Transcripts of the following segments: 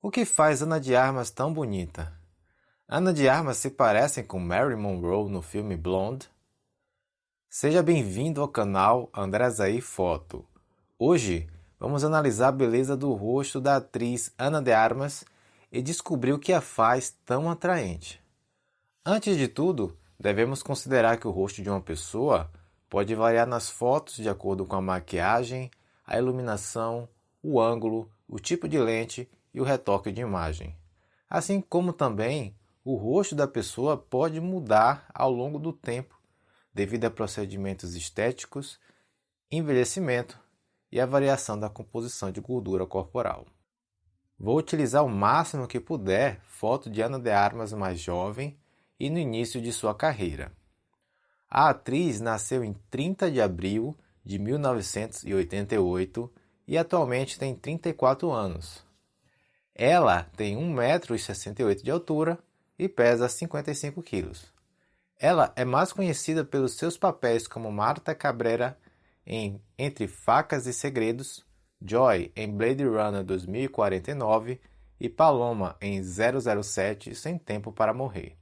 O que faz Ana de Armas tão bonita? Ana de Armas se parece com Marilyn Monroe no filme Blonde? Seja bem-vindo ao canal Andrezaí Foto. Hoje vamos analisar a beleza do rosto da atriz Ana de Armas e descobrir o que a faz tão atraente. Antes de tudo, devemos considerar que o rosto de uma pessoa pode variar nas fotos de acordo com a maquiagem, a iluminação, o ângulo, o tipo de lente e o retoque de imagem. Assim como também o rosto da pessoa pode mudar ao longo do tempo devido a procedimentos estéticos, envelhecimento e a variação da composição de gordura corporal. Vou utilizar o máximo que puder foto de Ana de Armas mais jovem e no início de sua carreira. A atriz nasceu em 30 de abril de 1988 e atualmente tem 34 anos. Ela tem 1,68 m de altura e pesa 55 kg. Ela é mais conhecida pelos seus papéis como Marta Cabrera em Entre Facas e Segredos, Joy em Blade Runner 2049 e Paloma em 007 Sem Tempo para Morrer.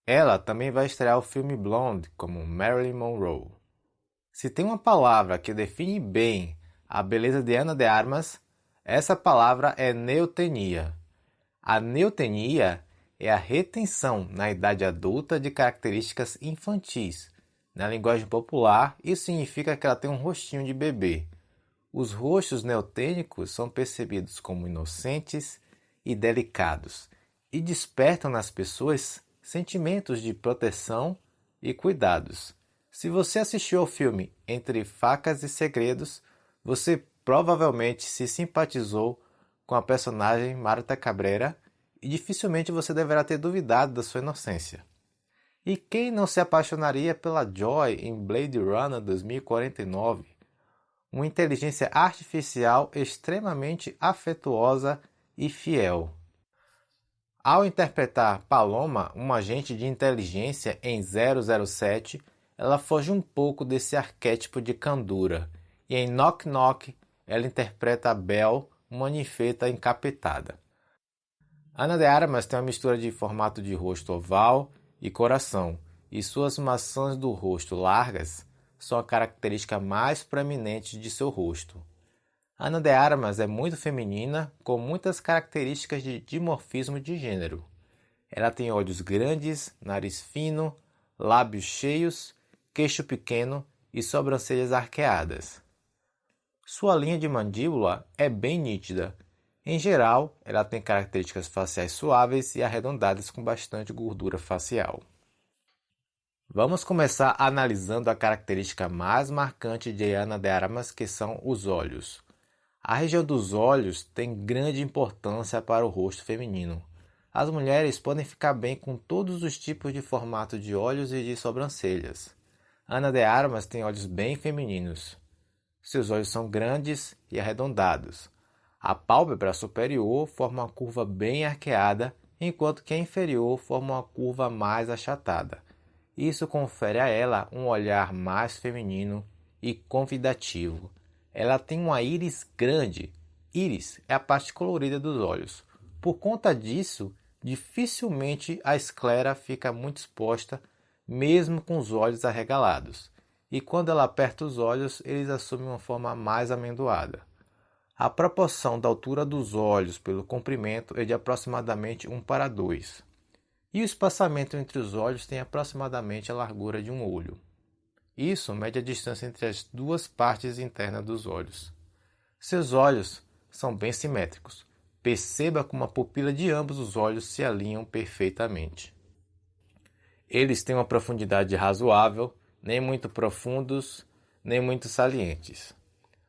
Ela também vai estrear o filme Blonde como Marilyn Monroe. Se tem uma palavra que define bem a beleza de Ana de Armas, essa palavra é neotenia. A neotenia é a retenção na idade adulta de características infantis. Na linguagem popular, isso significa que ela tem um rostinho de bebê. Os rostos neotênicos são percebidos como inocentes e delicados e despertam nas pessoas sentimentos de proteção e cuidados. Se você assistiu ao filme Entre Facas e Segredos, você provavelmente se simpatizou com a personagem Marta Cabrera e dificilmente você deverá ter duvidado da sua inocência. E quem não se apaixonaria pela Joy em Blade Runner 2049? Uma inteligência artificial extremamente afetuosa e fiel. Ao interpretar Paloma, uma agente de inteligência em 007, ela foge um pouco desse arquétipo de candura. E em Knock Knock, ela interpreta a Belle, uma ninfeta encapetada. Ana de Armas tem uma mistura de formato de rosto oval e coração, e suas maçãs do rosto largas são a característica mais proeminente de seu rosto. Ana de Armas é muito feminina, com muitas características de dimorfismo de gênero. Ela tem olhos grandes, nariz fino, lábios cheios, queixo pequeno e sobrancelhas arqueadas. Sua linha de mandíbula é bem nítida. Em geral, ela tem características faciais suaves e arredondadas com bastante gordura facial. Vamos começar analisando a característica mais marcante de Ana de Armas, que são os olhos. A região dos olhos tem grande importância para o rosto feminino. As mulheres podem ficar bem com todos os tipos de formato de olhos e de sobrancelhas. Ana de Armas tem olhos bem femininos. Seus olhos são grandes e arredondados. A pálpebra superior forma uma curva bem arqueada, enquanto que a inferior forma uma curva mais achatada. Isso confere a ela um olhar mais feminino e convidativo. Ela tem uma íris grande. Íris é a parte colorida dos olhos. Por conta disso, dificilmente a esclera fica muito exposta, mesmo com os olhos arregalados. E quando ela aperta os olhos, eles assumem uma forma mais amendoada. A proporção da altura dos olhos pelo comprimento é de aproximadamente 1:2. E o espaçamento entre os olhos tem aproximadamente a largura de um olho. Isso mede a distância entre as duas partes internas dos olhos. Seus olhos são bem simétricos. Perceba como a pupila de ambos os olhos se alinham perfeitamente. Eles têm uma profundidade razoável, nem muito profundos, nem muito salientes.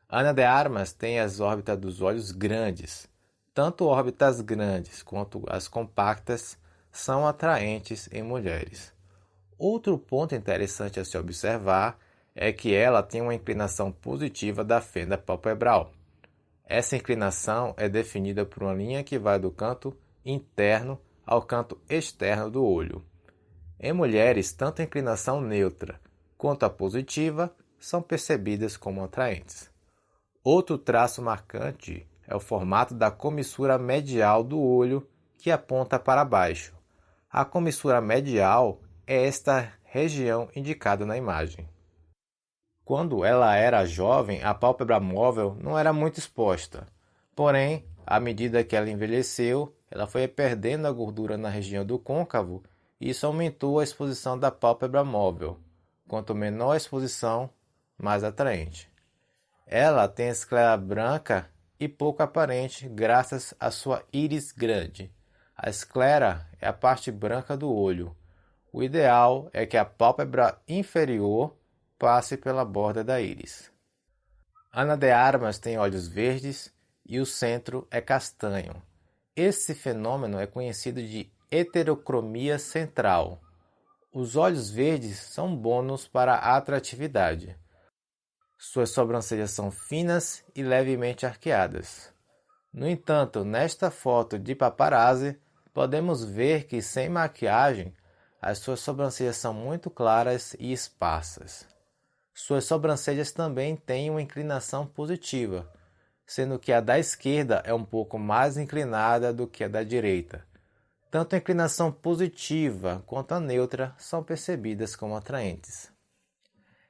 Ana de Armas tem as órbitas dos olhos grandes. Tanto órbitas grandes quanto as compactas são atraentes em mulheres. Outro ponto interessante a se observar é que ela tem uma inclinação positiva da fenda palpebral. Essa inclinação é definida por uma linha que vai do canto interno ao canto externo do olho. Em mulheres, tanto a inclinação neutra quanto a positiva são percebidas como atraentes. Outro traço marcante é o formato da comissura medial do olho que aponta para baixo. A comissura medial é esta região indicada na imagem. Quando ela era jovem, a pálpebra móvel não era muito exposta. Porém, à medida que ela envelheceu, ela foi perdendo a gordura na região do côncavo e isso aumentou a exposição da pálpebra móvel. Quanto menor a exposição, mais atraente. Ela tem a esclera branca e pouco aparente graças à sua íris grande. A esclera é a parte branca do olho. O ideal é que a pálpebra inferior passe pela borda da íris. Ana de Armas tem olhos verdes e o centro é castanho. Esse fenômeno é conhecido de heterocromia central. Os olhos verdes são bônus para a atratividade. Suas sobrancelhas são finas e levemente arqueadas. No entanto, nesta foto de paparazzi, podemos ver que sem maquiagem, as suas sobrancelhas são muito claras e esparsas. Suas sobrancelhas também têm uma inclinação positiva, sendo que a da esquerda é um pouco mais inclinada do que a da direita. Tanto a inclinação positiva quanto a neutra são percebidas como atraentes.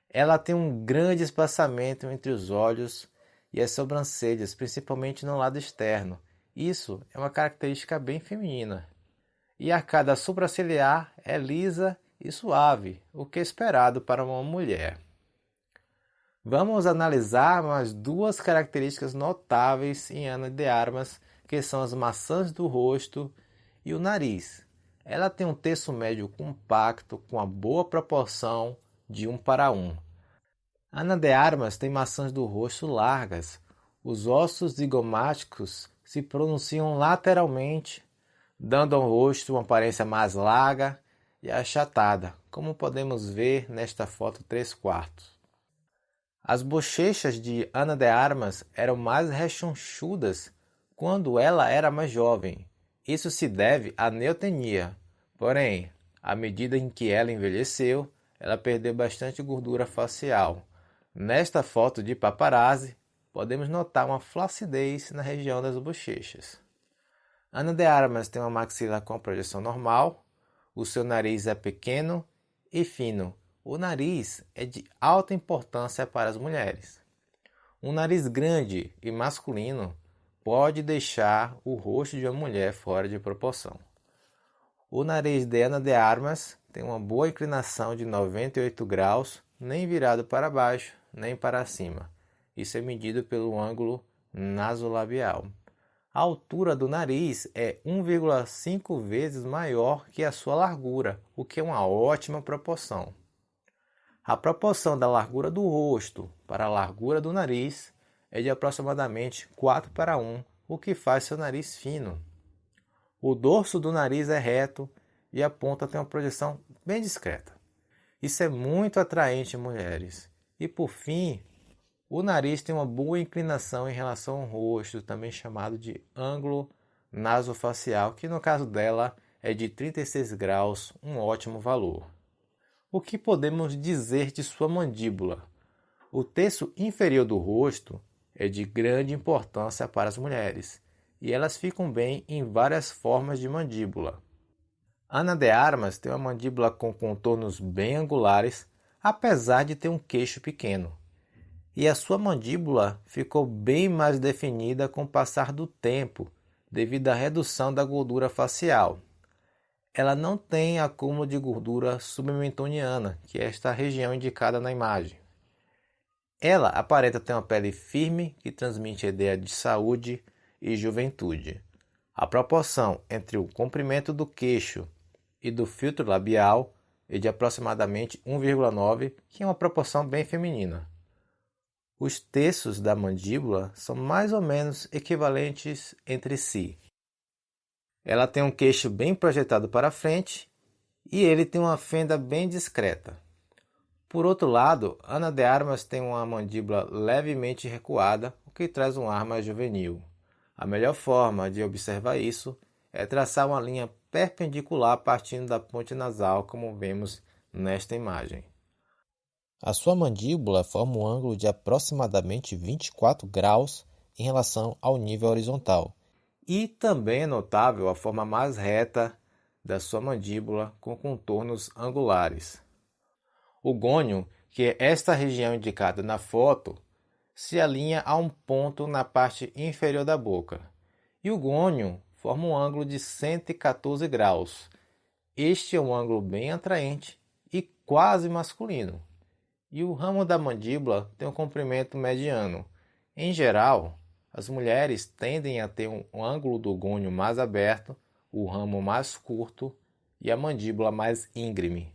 Ela tem um grande espaçamento entre os olhos e as sobrancelhas, principalmente no lado externo. Isso é uma característica bem feminina. E a arcada sobrancelhar é lisa e suave, o que é esperado para uma mulher. Vamos analisar mais duas características notáveis em Ana de Armas, que são as maçãs do rosto e o nariz. Ela tem um terço médio compacto com a boa proporção de 1:1. Ana de Armas tem maçãs do rosto largas. Os ossos zigomáticos se pronunciam lateralmente, dando ao rosto uma aparência mais larga e achatada, como podemos ver nesta foto 3/4. As bochechas de Ana de Armas eram mais rechonchudas quando ela era mais jovem. Isso se deve à neotenia. Porém, à medida em que ela envelheceu, ela perdeu bastante gordura facial. Nesta foto de paparazzi, podemos notar uma flacidez na região das bochechas. Ana de Armas tem uma maxila com projeção normal, o seu nariz é pequeno e fino. O nariz é de alta importância para as mulheres. Um nariz grande e masculino pode deixar o rosto de uma mulher fora de proporção. O nariz de Ana de Armas tem uma boa inclinação de 98 graus, nem virado para baixo, nem para cima. Isso é medido pelo ângulo nasolabial. A altura do nariz é 1,5 vezes maior que a sua largura, o que é uma ótima proporção. A proporção da largura do rosto para a largura do nariz é de aproximadamente 4:1, o que faz seu nariz fino. O dorso do nariz é reto e a ponta tem uma projeção bem discreta. Isso é muito atraente em mulheres. E por fim, o nariz tem uma boa inclinação em relação ao rosto, também chamado de ângulo nasofacial, que no caso dela é de 36 graus, um ótimo valor. O que podemos dizer de sua mandíbula? O terço inferior do rosto é de grande importância para as mulheres, e elas ficam bem em várias formas de mandíbula. Ana de Armas tem uma mandíbula com contornos bem angulares, apesar de ter um queixo pequeno. E a sua mandíbula ficou bem mais definida com o passar do tempo, devido à redução da gordura facial. Ela não tem acúmulo de gordura submentoniana, que é esta região indicada na imagem. Ela aparenta ter uma pele firme que transmite a ideia de saúde e juventude. A proporção entre o comprimento do queixo e do filtro labial é de aproximadamente 1,9, que é uma proporção bem feminina. Os terços da mandíbula são mais ou menos equivalentes entre si. Ela tem um queixo bem projetado para frente e ele tem uma fenda bem discreta. Por outro lado, Ana de Armas tem uma mandíbula levemente recuada, o que traz um ar mais juvenil. A melhor forma de observar isso é traçar uma linha perpendicular partindo da ponte nasal, como vemos nesta imagem. A sua mandíbula forma um ângulo de aproximadamente 24 graus em relação ao nível horizontal. E também é notável a forma mais reta da sua mandíbula com contornos angulares. O gônio, que é esta região indicada na foto, se alinha a um ponto na parte inferior da boca. E o gônio forma um ângulo de 114 graus. Este é um ângulo bem atraente e quase masculino. E o ramo da mandíbula tem um comprimento mediano. Em geral, as mulheres tendem a ter um ângulo do gônio mais aberto, o ramo mais curto e a mandíbula mais íngreme.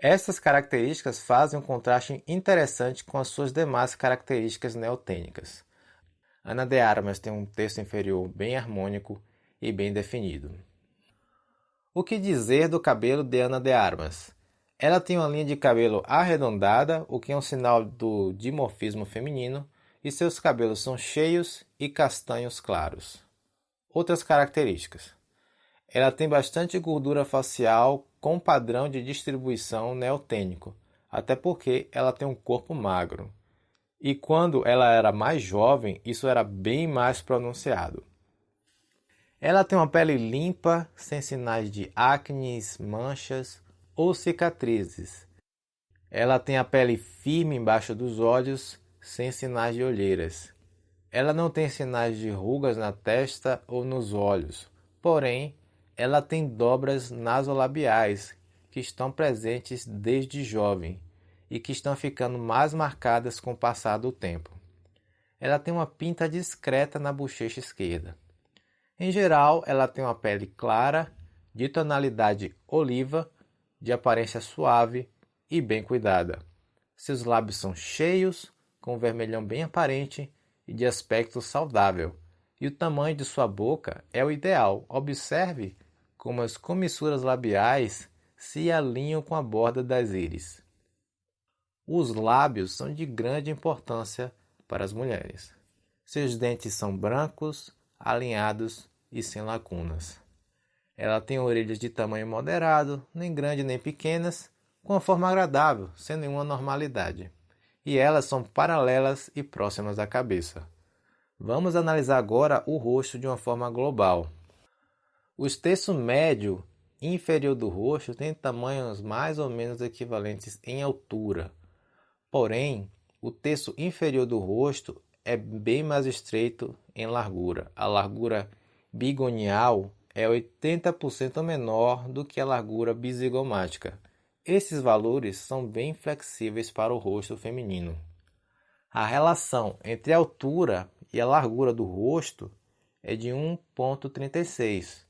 Essas características fazem um contraste interessante com as suas demais características neotênicas. Ana de Armas tem um terço inferior bem harmônico e bem definido. O que dizer do cabelo de Ana de Armas? Ela tem uma linha de cabelo arredondada, o que é um sinal do dimorfismo feminino, e seus cabelos são cheios e castanhos claros. Outras características. Ela tem bastante gordura facial com padrão de distribuição neotênico, até porque ela tem um corpo magro. E quando ela era mais jovem, isso era bem mais pronunciado. Ela tem uma pele limpa, sem sinais de acne, manchas ou cicatrizes. Ela tem a pele firme embaixo dos olhos, sem sinais de olheiras. Ela não tem sinais de rugas na testa ou nos olhos, porém, ela tem dobras nasolabiais que estão presentes desde jovem e que estão ficando mais marcadas com o passar do tempo. Ela tem uma pinta discreta na bochecha esquerda. Em geral, ela tem uma pele clara, de tonalidade oliva, de aparência suave e bem cuidada. Seus lábios são cheios, com um vermelhão bem aparente e de aspecto saudável. E o tamanho de sua boca é o ideal. Observe como as comissuras labiais se alinham com a borda das íris. Os lábios são de grande importância para as mulheres. Seus dentes são brancos, alinhados e sem lacunas. Ela tem orelhas de tamanho moderado, nem grandes nem pequenas, com uma forma agradável, sem nenhuma normalidade. E elas são paralelas e próximas à cabeça. Vamos analisar agora o rosto de uma forma global. O terço médio inferior do rosto tem tamanhos mais ou menos equivalentes em altura. Porém, o terço inferior do rosto é bem mais estreito em largura. A largura bigonial é 80% menor do que a largura bizigomática. Esses valores são bem flexíveis para o rosto feminino. A relação entre a altura e a largura do rosto é de 1,36.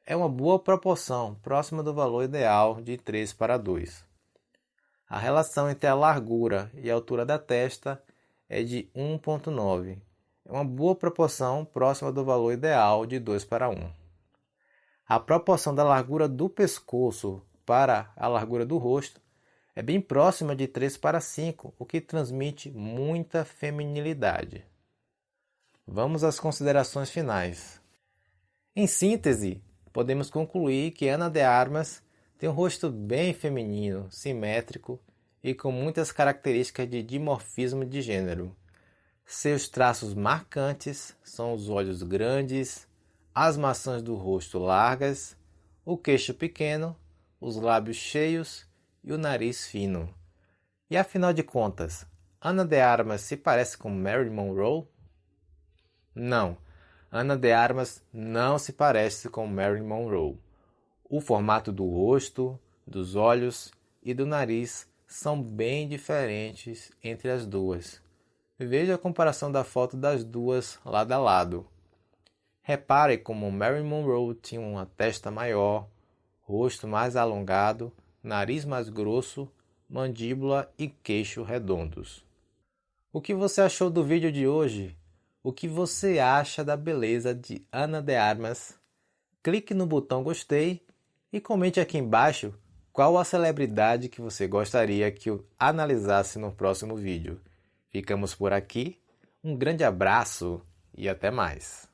É uma boa proporção, próxima do valor ideal de 3:2. A relação entre a largura e a altura da testa é de 1,9. É uma boa proporção, próxima do valor ideal de 2:1. A proporção da largura do pescoço para a largura do rosto é bem próxima de 3:5, o que transmite muita feminilidade. Vamos às considerações finais. Em síntese, podemos concluir que Ana de Armas tem um rosto bem feminino, simétrico e com muitas características de dimorfismo de gênero. Seus traços marcantes são os olhos grandes, as maçãs do rosto largas, o queixo pequeno, os lábios cheios e o nariz fino. E afinal de contas, Ana de Armas se parece com Marilyn Monroe? Não, Ana de Armas não se parece com Marilyn Monroe. O formato do rosto, dos olhos e do nariz são bem diferentes entre as duas. Veja a comparação da foto das duas lado a lado. Repare como Marilyn Monroe tinha uma testa maior, rosto mais alongado, nariz mais grosso, mandíbula e queixo redondos. O que você achou do vídeo de hoje? O que você acha da beleza de Ana de Armas? Clique no botão gostei e comente aqui embaixo qual a celebridade que você gostaria que eu analisasse no próximo vídeo. Ficamos por aqui, um grande abraço e até mais.